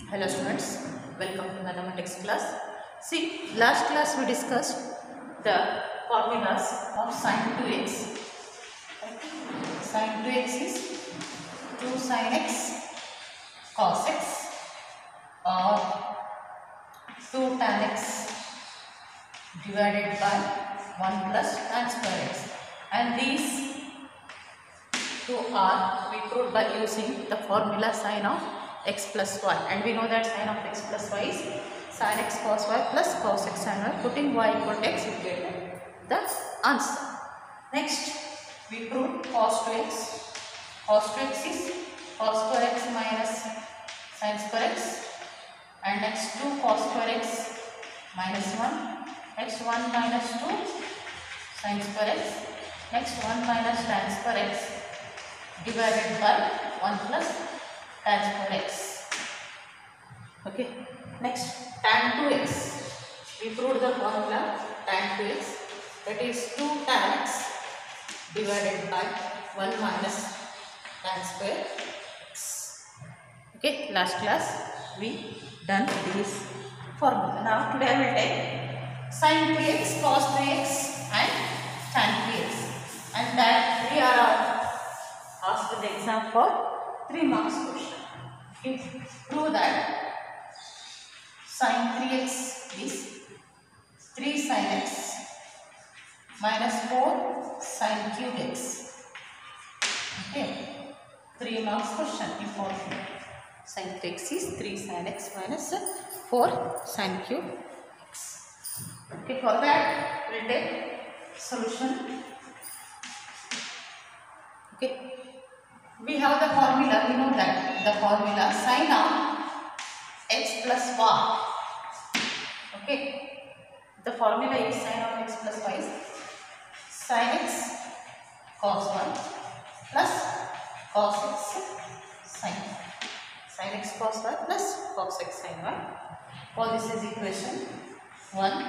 Hello students, welcome to mathematics class. See, last class we discussed the formulas of sin 2x. Sin 2x is 2 sin x cos x or 2 tan x divided by 1 plus tan square x. And these two are we proved by using the formula sin of x plus y, and we know that sin of x plus y is sin x cos y plus cos x sin y. Putting y equal to x, you get the answer. Next, we proved cos 2x. Cos 2x is cos square x minus sin square x, and next 2 cos square x minus 1, next 1 minus 2 sin square x, next 1 minus tan square x divided by 1 plus tan square x. Okay. Next, tan 2x. We proved the formula tan 2x, that is 2 tan x divided by 1 minus tan square x. Okay. Last class we done this formula. Now today I will take sin 3x, cos 3x and tan 3x, and that we are asked in the exam for 3 marks question. Okay. Prove that sin 3x is 3 sin x minus 4 sin cube x. Okay. 3 marks question, important. Sin 3x is 3 sin x minus 4 sin cube x. Okay. For that we will take solution. Okay. We have the formula, we know that the formula sin of x plus y. Okay. The formula is sin of x plus y is sin x cos y plus cos x sin y. Sin x cos y plus cos x sin y. All this is equation 1.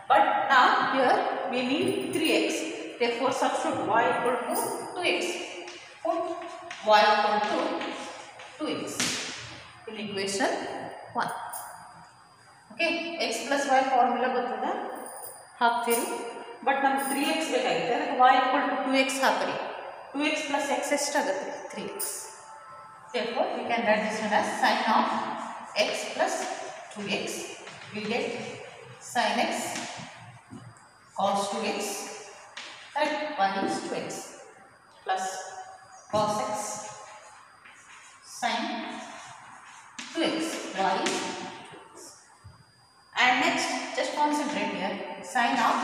But now here we need 3x. Therefore substitute y equal to 2x. Put y equal to 2x in equation 1. Okay, x plus y formula ಗೊತ್ತಿದೆ ಹಾಕ್ತೀರಿ, but ನಮಗೆ 3x ಬೇಕಾಗಿದೆ. ಅದಕ್ಕೆ y equal to 2x ಹಾಕ್ರಿ. 2x plus x ಎಷ್ಟಾಗುತ್ತೆ? 3x. Therefore we can write this one as sin of x plus 2x. We get sin x cos 2x, right? y is 2x plus cos x sin 2x, y is 2x. And next, just concentrate here, sin of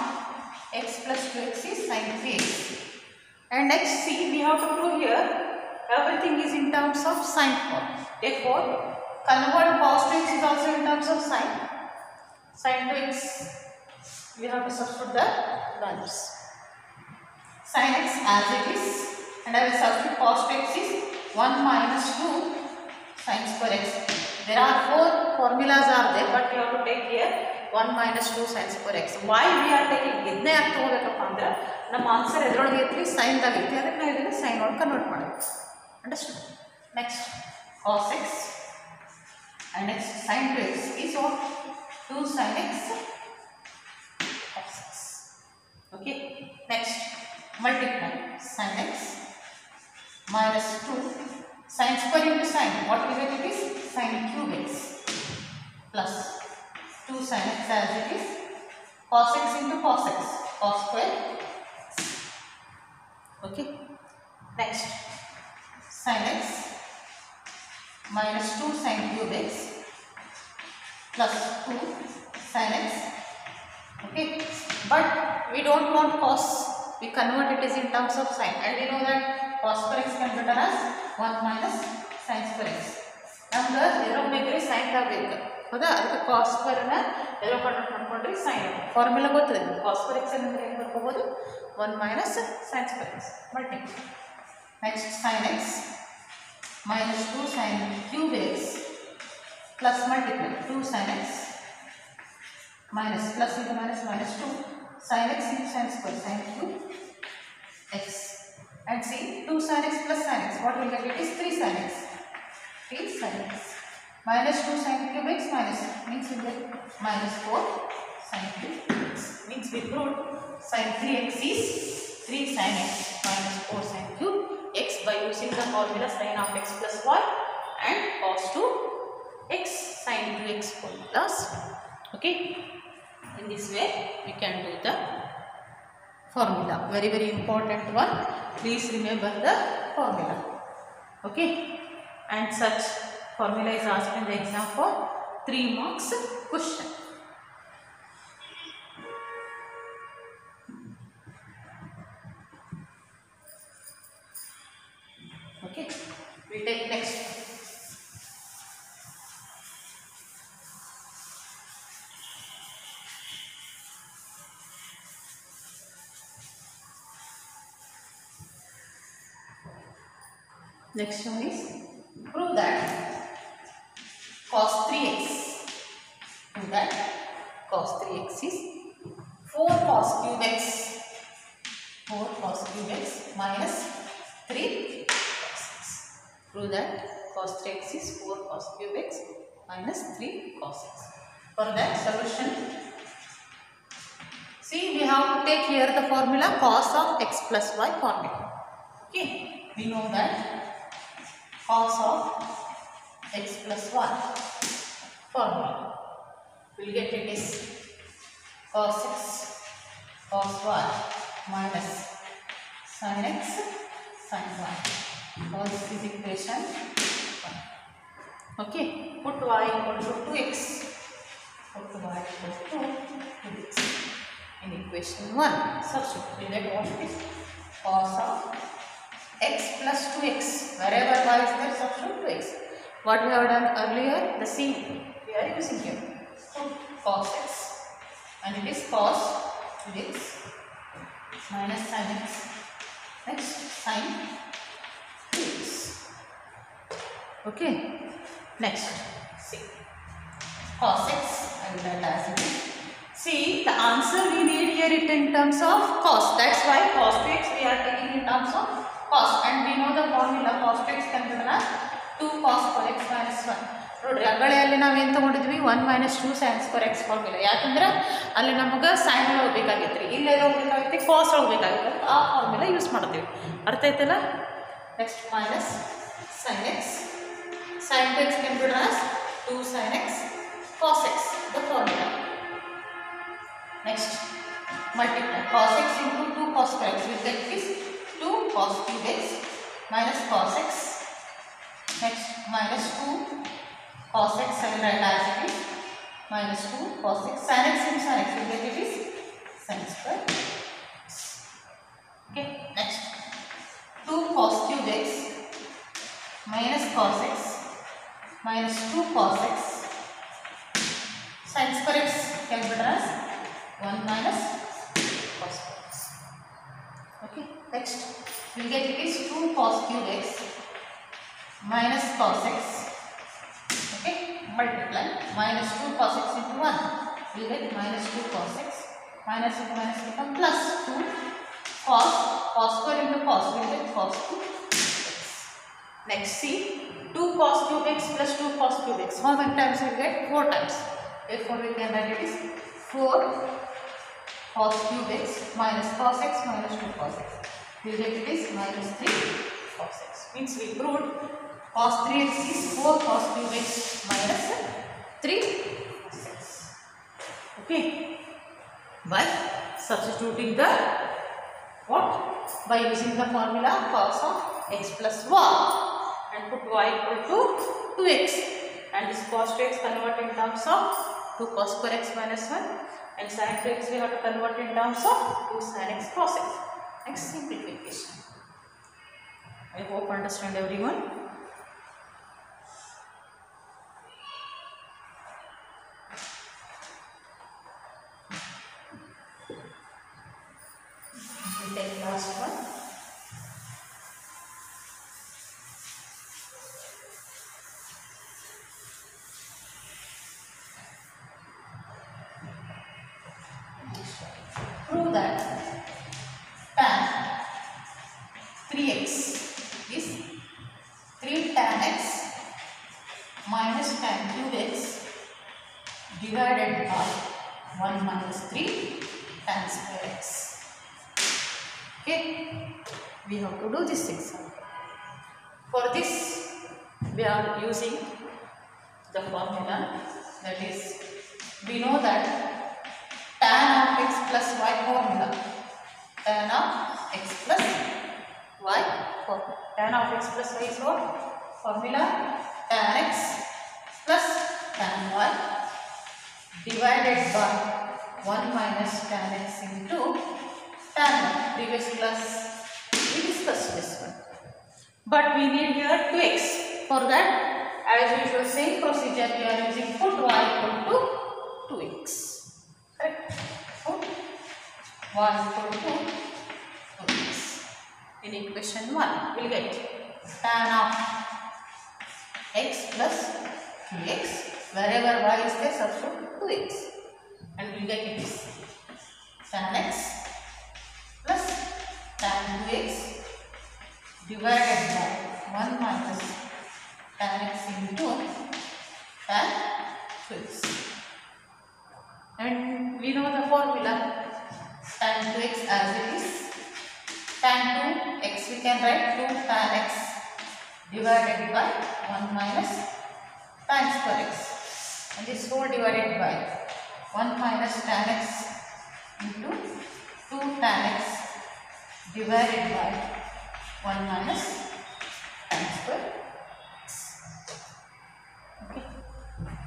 x plus 2x is sin 3x. And next, see, we have to prove here everything is in terms of sin form. Therefore convert cos 2x is also in terms of sin 2x. We have to substitute the values. Sin x as it is, and I will substitute cos 2x is 1 minus 2 sin square x. There are 4 formulas are there, but you have to take here 1 minus 2 sin square x. Why we are taking ಇದನ್ನೇ ಯಾಕೆ ತಗೋಬೇಕಪ್ಪ ಅಂದ್ರೆ ನಮ್ಮ answer ಎದ್ರೊಳಗೆ ಐತ್ರಿ sign ದಾಗ ಐತಿ, ಅದಕ್ಕೆ ನಾವು ಇದನ್ನ ಸೈನ್ ಒಳಗೆ ಕನ್ವರ್ಟ್ ಮಾಡಬೇಕು. Understand? Next cos x and next sin 2x is what? 2 sin x cos x. Okay. Next multiply sin x minus 2 sin square into sin. What is it? It is sin cube x plus 2 sin x as it is cos x into cos x, cos square x. Okay. Next sin x minus 2 sin cube x plus 2 sin x. Okay. But we don't want cos, we convert it is in terms of sin, and we know that cos square x can be written as 1 minus sin square x. ನಮ್ಗೆ ಎಲ್ಲೋ ಬೇಕ್ರಿ sign ಆಗಬೇಕು, ಹೌದಾ? ಅದಕ್ಕೆ cos square ನ ಎಲ್ಲೋ convert ಮಾಡ್ಕೊಂಡ್ರಿ sign. Formula ಗೊತ್ತಿದೆ, cos square x ಅಂದ್ರೆ ಏನು ಬರ್ಕೋಬಹುದು? 1 minus sin square x. Multiply. Next sin x minus 2 sin cube x plus multiply 2 sin x minus plus into minus minus 2 sin x into sin square sin cube x. And see, 2 sin x plus sin x, what will get? It is 3 sin x. 3 sin x. minus 2 sin cube x minus means we get minus 4 sin cube x means we proved sin 3x is 3 sin x minus 4 sin cube x by using the formula sin of x plus y and cos 2 x sin 2x formulas. Okay, in this way we can do the formula, very very important one. Please remember the formula. Okay, and such formula is asked in the exam for 3 marks question. Okay, we take next. Next one is prove that cos 3x. Prove that cos 3x is 4 cos cube x. 4 cos cube x minus 3 cos x. Prove that cos 3x is 4 cos cube x minus 3 cos x. For that solution, see, we have to take here the formula cos of x plus y formula. Okay, we know that cos of x plus y formula, we'll get it is cos x cos y minus sin x sin y. So this is equation 1. Okay, put y equal to 2x. Put y equal to 2x in equation 1. Substitute, we get what it is cos of x plus 2x. Wherever y is there, substitute 2x. What we have done earlier, the same we are using here. So cos x, and it is cos 2x minus sin x. Next sin 2x. Okay. Next, see, cos x, I will write as it is. See, the answer we need here it in terms of cos. That's why cos 2x we are taking in terms of cos, and we know the formula cos 2x can be written as 2 cos square x minus 1. ನೋಡ್ರಿ, ಅಗಳೆಯಲ್ಲಿ ನಾವು ಏನು ತಗೊಂಡಿದ್ವಿ 1 minus 2 sin square x formula. ಯಾಕಂದ್ರೆ ಅಲ್ಲಿ ನಮಗೆ sign ಹೋಗ್ಬೇಕಾಗಿತ್ತು ರೀ, ಇಲ್ಲೆಲ್ಲ ಹೋಗ್ಬೇಕಾಗಿತ್ತು ಕಾಸ್ ಹೋಗ್ಬೇಕಾಗಿತ್ತು, ಆ ಫಾರ್ಮುಲಾ ಯೂಸ್ ಮಾಡ್ತೀವಿ. ಅರ್ಥ ಆಯ್ತಲ್ಲ? Next minus sin x. sin 2x can be written as 2 sin x cos x, the formula. Next, multiply cos x into 2 cos square x. We get this 2 cos cube x minus cos x. Next, minus 2 cos x, I will write as it is minus 2 cos x. Sin x into sin x, we get it is sin square x. Okay, next 2 cos cube x minus cos x minus 2 cos x sin square x can be written as 1 minus cos x. Okay, next we will get it is 2 cos cube x minus cos x. Okay, multiply minus 2 cos x into 1, we will get minus 2 cos x, minus into minus become plus 2 cos square into cos, we will get cos 2 x. Next, see, 2 cos cube x plus 2 cos cube x, how many times we will get? 4 times. Therefore, we can write it is 4 cos cube x minus cos x minus 2 cos x. We will get it is minus 3 cos x. Means we proved cos 3x is 4 cos cube x minus 3 cos x. Okay, by substituting the what? By using the formula cos of x plus y, and put y equal to 2x, and this cos 2x convert in terms of 2 cos square x minus 1, and sin 2x we have to convert in terms of 2 sin x cos x. Next, simplification. I hope understand everyone. We take last one. Prove that tan 3x is minus tan cube x divided by 1 minus 3 tan square x. Okay, we have to do this example. For this, we are using the formula, that is, we know that tan of x plus y formula, tan of x plus y formula. Tan of x plus y is what? Formula tan x plus tan y divided by 1 minus tan x into tan y. Previous class we discussed this one. But we need here 2x. For that, as usual, same procedure, we are using put y equal to 2x. Correct? Put y equal to 2x. In equation 1, we will get tan of x plus 2x. Wherever y is there, substitute 2x. And we will get this tan x plus tan 2x divided by 1 minus tan x into tan 2x. And we know the formula, tan 2x as it is. Tan 2x we can write 2 tan x divided by 1 minus tan square x. And this whole divided by 1 minus tan x into 2 tan x divided by 1 minus tan square x. Okay.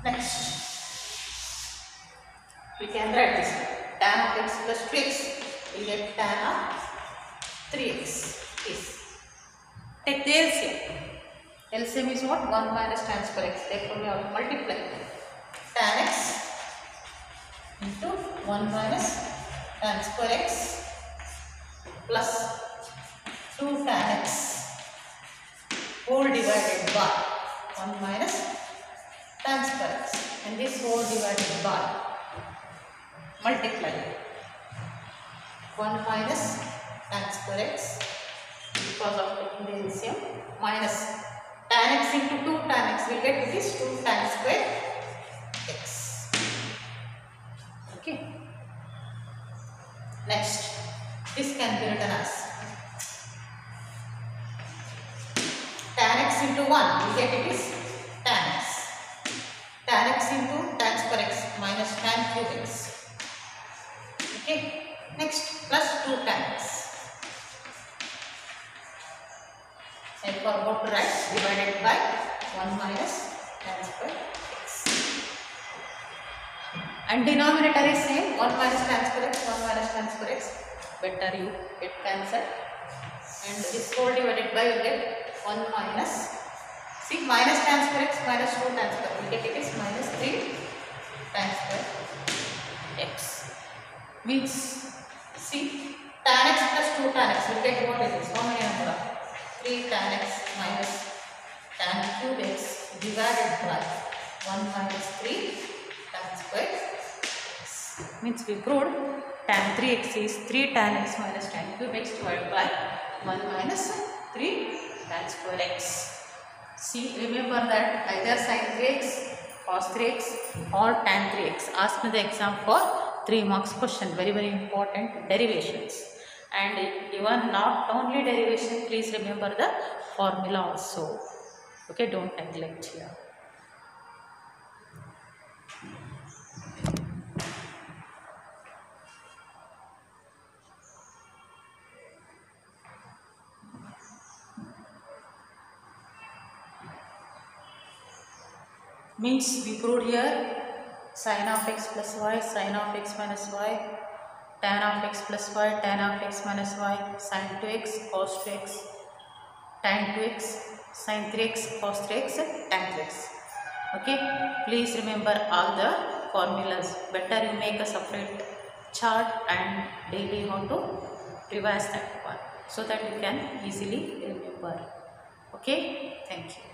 Next, we can write this tan of x plus 2x. We get tan of 3x. Yes. Take the LCM. LCM is what? 1 minus tan square x. Therefore, we have to multiply tan x into 1 minus tan square x plus 2 tan x whole divided by 1 minus tan square x. And this whole divided by multiply 1 minus tan square x because of taking the LCM minus tan x into 2 tan x, we get this 2 tan square x. Okay. Next, this can be written as tan x into 1, we get it is tan x. Tan x into tan square x minus tan cube x. Okay. Next, plus 2 tan x. And forgot to write divided by 1 minus tan square x. And denominator is same, 1 minus tan square x, 1 minus tan square x. Better you get cancelled. And this whole divided by, you get 1 minus, see, minus tan square x minus 2 tan square, we get it is minus 3 tan square x. Means, see, tan x plus 2 tan x, we get what it is, how many number? 3 tan x minus tan cube x divided by 1 minus 3 tan square x. Means we proved tan 3x is 3 tan x minus tan cube x divided by 1 minus 3 tan square x. See, remember that either sin 3x, cos 3x or tan 3x. Ask me the exam for 3 marks question. Very, very important derivations. And even not only derivation, please remember the formula also. Okay, don't neglect here. Means we proved here sin of x plus y, sin of x minus y, tan of x plus y, tan of x minus y, sin 2x, cos 2x, tan 2x, sin 3x, cos 3x, tan 3x. Okay, please remember all the formulas. Better you make a separate chart and daily how to revise that one so that you can easily remember. Okay, thank you.